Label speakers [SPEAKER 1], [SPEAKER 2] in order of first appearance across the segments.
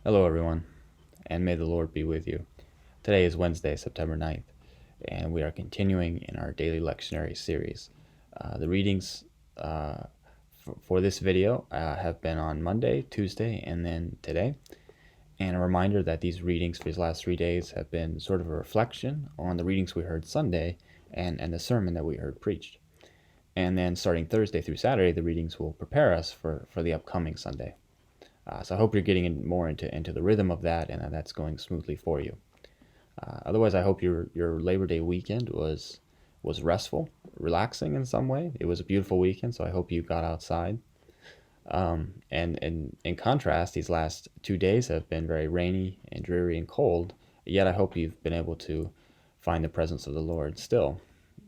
[SPEAKER 1] Hello, everyone, and may the Lord be with you. Today is Wednesday, September 9th, and we are continuing in our daily lectionary series. The readings for this video have been on Monday, Tuesday, and then today. And a reminder that these readings for these last 3 days have been sort of a reflection on the readings we heard Sunday and the sermon that we heard preached. And then starting Thursday through Saturday, the readings will prepare us for the upcoming Sunday. So I hope you're getting more into the rhythm of that, and that's going smoothly for you. Otherwise, I hope your Labor Day weekend was restful, relaxing in some way. It was a beautiful weekend, so I hope you got outside. And in contrast, these last 2 days have been very rainy and dreary and cold. Yet I hope you've been able to find the presence of the Lord still.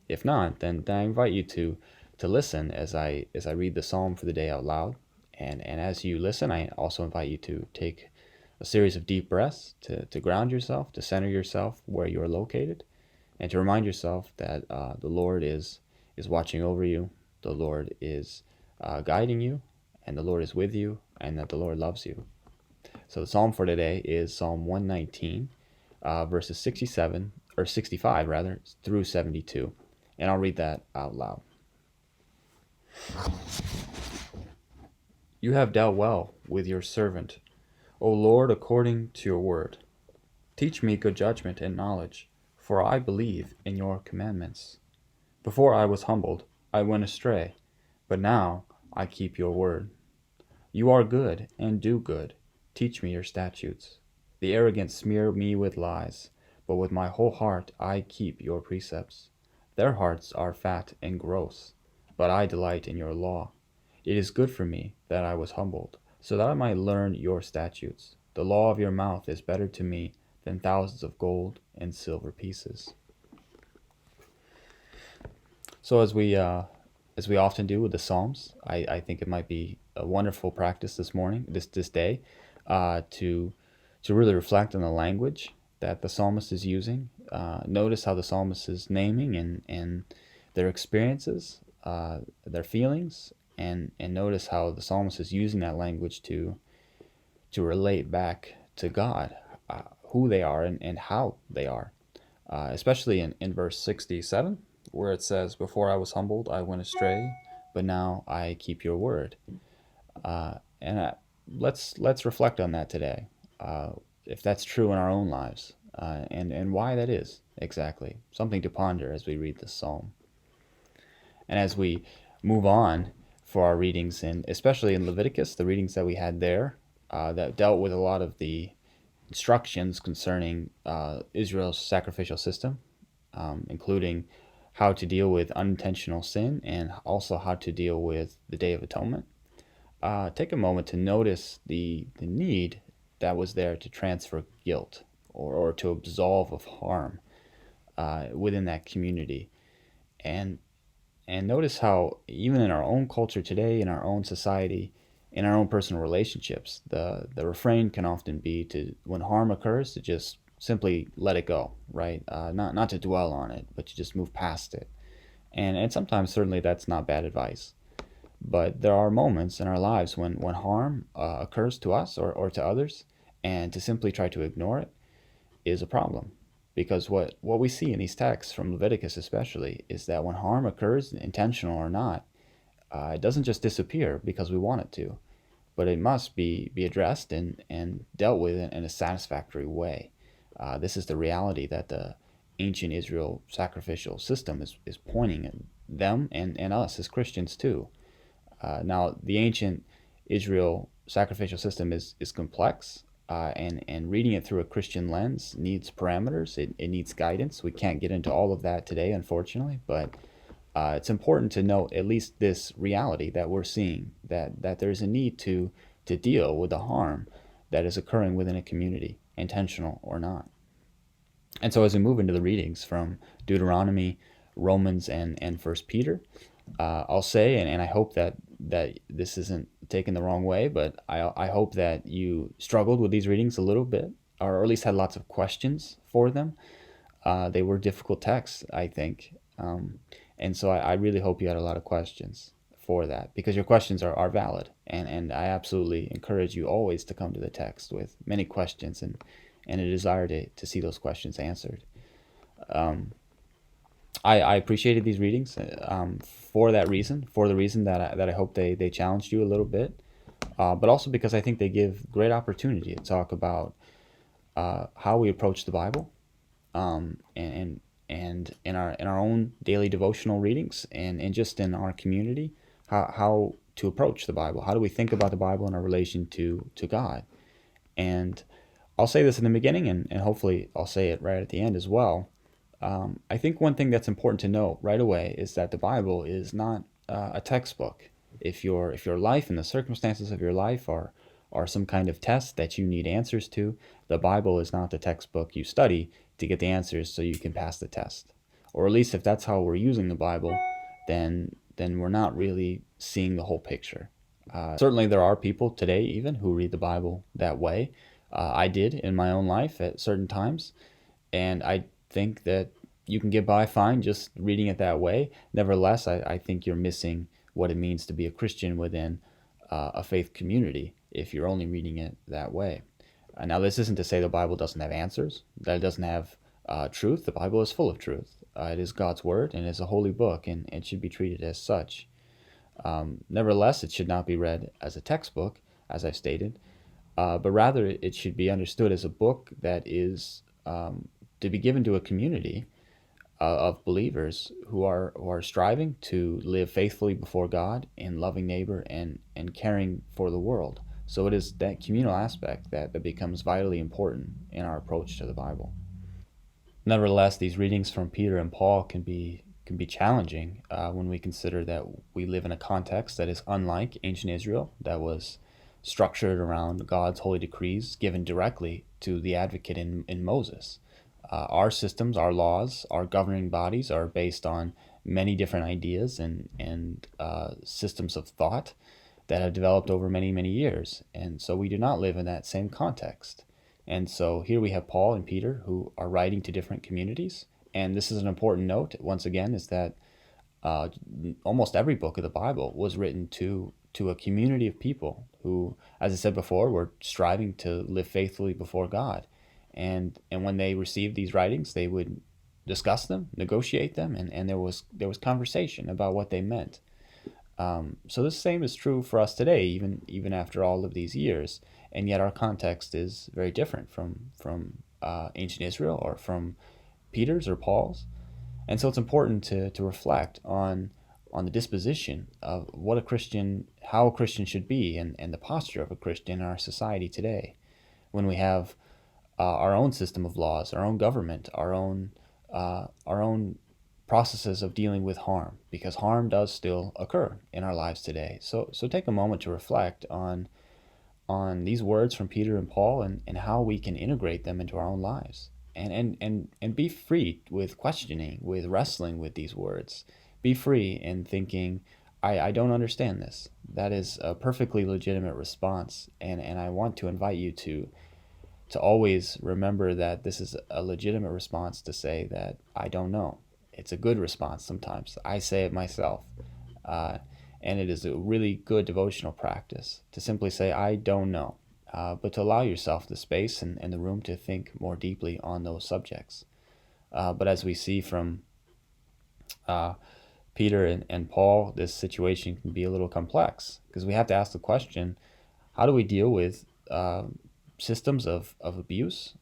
[SPEAKER 1] If not, then I invite you to listen as I read the psalm for the day out loud. And as you listen, I also invite you to take a series of deep breaths to ground yourself, to center yourself where you are located, and to remind yourself that the Lord is watching over you, the Lord is guiding you, and the Lord is with you, and that the Lord loves you. So the psalm for today is Psalm 119, verses 65 rather, through 72. And I'll read that out loud. You have dealt well with your servant, O Lord, according to your word. Teach me good judgment and knowledge, for I believe in your commandments. Before I was humbled, I went astray, but now I keep your word. You are good and do good. Teach me your statutes. The arrogant smear me with lies, but with my whole heart I keep your precepts. Their hearts are fat and gross, but I delight in your law. It is good for me that I was humbled, so that I might learn your statutes. The law of your mouth is better to me than thousands of gold and silver pieces. So as we often do with the Psalms, I think it might be a wonderful practice this morning, this day, to really reflect on the language that the psalmist is using. Notice how the psalmist is naming and their experiences, their feelings, and notice how the psalmist is using that language to relate back to God, who they are and how they are. Especially in verse 67, where it says, "Before I was humbled, I went astray, but now I keep your word." And let's reflect on that today, if that's true in our own lives, and why that is exactly. Something to ponder as we read this psalm. And as we move on for our readings, and especially in Leviticus, the readings that we had there that dealt with a lot of the instructions concerning Israel's sacrificial system, including how to deal with unintentional sin and also how to deal with the Day of Atonement. Take a moment to notice the need that was there to transfer guilt or to absolve of harm within that community. And notice how even in our own culture today, in our own society, in our own personal relationships, the refrain can often be to, when harm occurs, to just simply let it go, right? Not to dwell on it, but to just move past it. And sometimes certainly that's not bad advice. But there are moments in our lives when harm occurs to us or to others, and to simply try to ignore it is a problem. Because what we see in these texts, from Leviticus especially, is that when harm occurs, intentional or not, it doesn't just disappear because we want it to, but it must be addressed and dealt with in a satisfactory way. This is the reality that the ancient Israel sacrificial system is pointing at them and us as Christians too. Now, the ancient Israel sacrificial system is complex, and reading it through a Christian lens needs parameters. It needs guidance. We can't get into all of that today, unfortunately, but it's important to note at least this reality that we're seeing, that there's a need to deal with the harm that is occurring within a community, intentional or not. And so as we move into the readings from Deuteronomy, Romans, and First Peter, I'll say, and I hope that this isn't taken the wrong way, but I hope that you struggled with these readings a little bit, or at least had lots of questions for them. They were difficult texts, I think, and so I really hope you had a lot of questions. for that, because your questions are valid. And I absolutely encourage you always to come to the text with many questions and a desire to see those questions answered. I appreciated these readings for that reason, for the reason that I hope they challenged you a little bit, but also because I think they give great opportunity to talk about how we approach the Bible, and in our own daily devotional readings, and just in our community, how to approach the Bible. How do we think about the Bible in our relation to God? And I'll say this in the beginning, and hopefully I'll say it right at the end as well. I think one thing that's important to know right away is that the Bible is not a textbook. If your life and the circumstances of your life are some kind of test that you need answers to, the Bible is not the textbook you study to get the answers so you can pass the test. Or at least if that's how we're using the Bible, then we're not really seeing the whole picture. Certainly, there are people today even who read the Bible that way. I did in my own life at certain times, and I think that you can get by fine just reading it that way. Nevertheless, I think you're missing what it means to be a Christian within a faith community if you're only reading it that way. Now, this isn't to say the Bible doesn't have answers, that it doesn't have truth. The Bible is full of truth. It is God's Word, and it's a holy book, and it should be treated as such. Nevertheless, it should not be read as a textbook, as I've stated, but rather it should be understood as a book that is to be given to a community of believers who are striving to live faithfully before God in loving neighbor and caring for the world. So it is that communal aspect that becomes vitally important in our approach to the Bible. Nevertheless, these readings from Peter and Paul can be challenging when we consider that we live in a context that is unlike ancient Israel, that was structured around God's holy decrees given directly to the advocate in Moses. Our systems, our laws, our governing bodies are based on many different ideas and systems of thought that have developed over many, many years. And so we do not live in that same context. And so here we have Paul and Peter who are writing to different communities. And this is an important note, once again, is that uh, almost every book of the Bible was written to a community of people who, as I said before, were striving to live faithfully before God. And when they received these writings, they would discuss them, negotiate them, and there was conversation about what they meant. So the same is true for us today, even after all of these years, and yet our context is very different from ancient Israel or from Peter's or Paul's. And so it's important to reflect on the disposition of what a Christian, how a Christian should be, and the posture of a Christian in our society today, when we have our own system of laws, our own government, our own processes of dealing with harm, because harm does still occur in our lives today. So take a moment to reflect on these words from Peter and Paul, and how we can integrate them into our own lives. And be free with questioning, with wrestling with these words. Be free in thinking, I don't understand this. That is a perfectly legitimate response. And I want to invite you to always remember that this is a legitimate response to say that I don't know. It's a good response sometimes. I say it myself. Uh, and it is a really good devotional practice to simply say, I don't know, but to allow yourself the space and the room to think more deeply on those subjects. But as we see from uh, Peter and Paul, this situation can be a little complex because we have to ask the question, how do we deal with systems of abuse,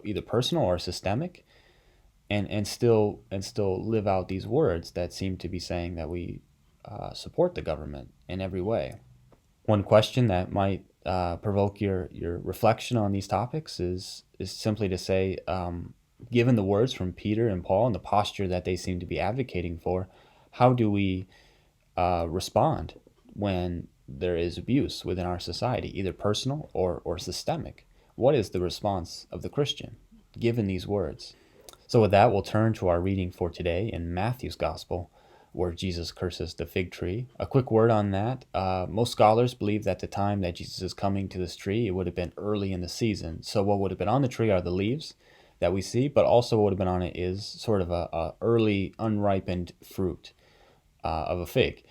[SPEAKER 1] either personal or systemic, and still live out these words that seem to be saying that we support the government in every way. One question that might provoke your reflection on these topics is simply to say, given the words from Peter and Paul and the posture that they seem to be advocating for, how do we respond when there is abuse within our society, either personal or systemic? What is the response of the Christian given these words? So, with that, we'll turn to our reading for today in Matthew's Gospel, where Jesus curses the fig tree. A quick word on that. Most scholars believe that the time that Jesus is coming to this tree, it would have been early in the season. So, what would have been on the tree are the leaves that we see, but also what would have been on it is sort of a early unripened fruit of a fig.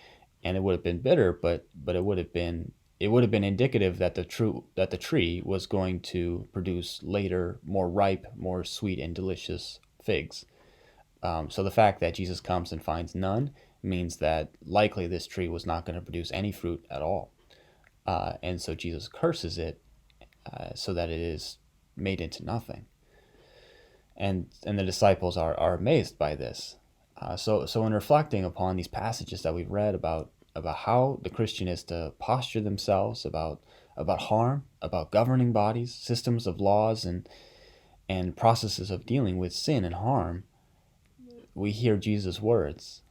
[SPEAKER 1] and it would have been bitter, but it would have been indicative that the tree was going to produce later more ripe, more sweet and delicious figs. So the fact that Jesus comes and finds none means that likely this tree was not going to produce any fruit at all. And so Jesus curses it so that it is made into nothing. And the disciples are amazed by this. So in reflecting upon these passages that we've read about how the Christian is to posture themselves about harm, about governing bodies, systems of laws, and processes of dealing with sin and harm, we hear Jesus' words.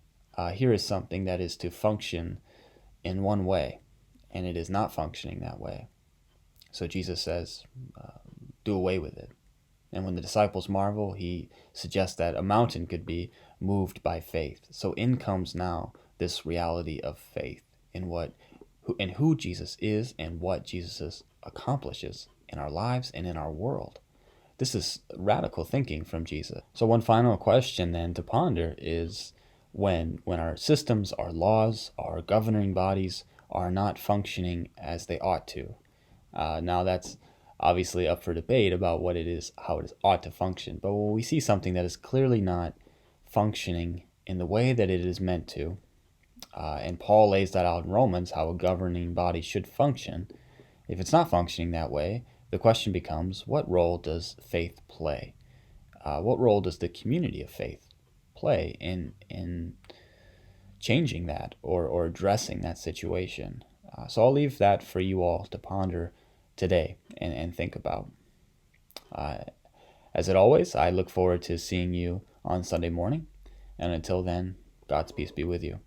[SPEAKER 1] Here is something that is to function in one way, and it is not functioning that way. So Jesus says, do away with it. And when the disciples marvel, he suggests that a mountain could be moved by faith. So in comes now this reality of faith in who Jesus is and what Jesus accomplishes in our lives and in our world. This is radical thinking from Jesus. So one final question then to ponder is when our systems, our laws, our governing bodies are not functioning as they ought to. Now that's obviously up for debate about what it is, how it ought to function. But when we see something that is clearly not functioning in the way that it is meant to, and Paul lays that out in Romans, how a governing body should function. If it's not functioning that way, the question becomes, what role does faith play? What role does the community of faith play in changing that or addressing that situation? So I'll leave that for you all to ponder today and think about. As it always, I look forward to seeing you on Sunday morning. And until then, God's peace be with you.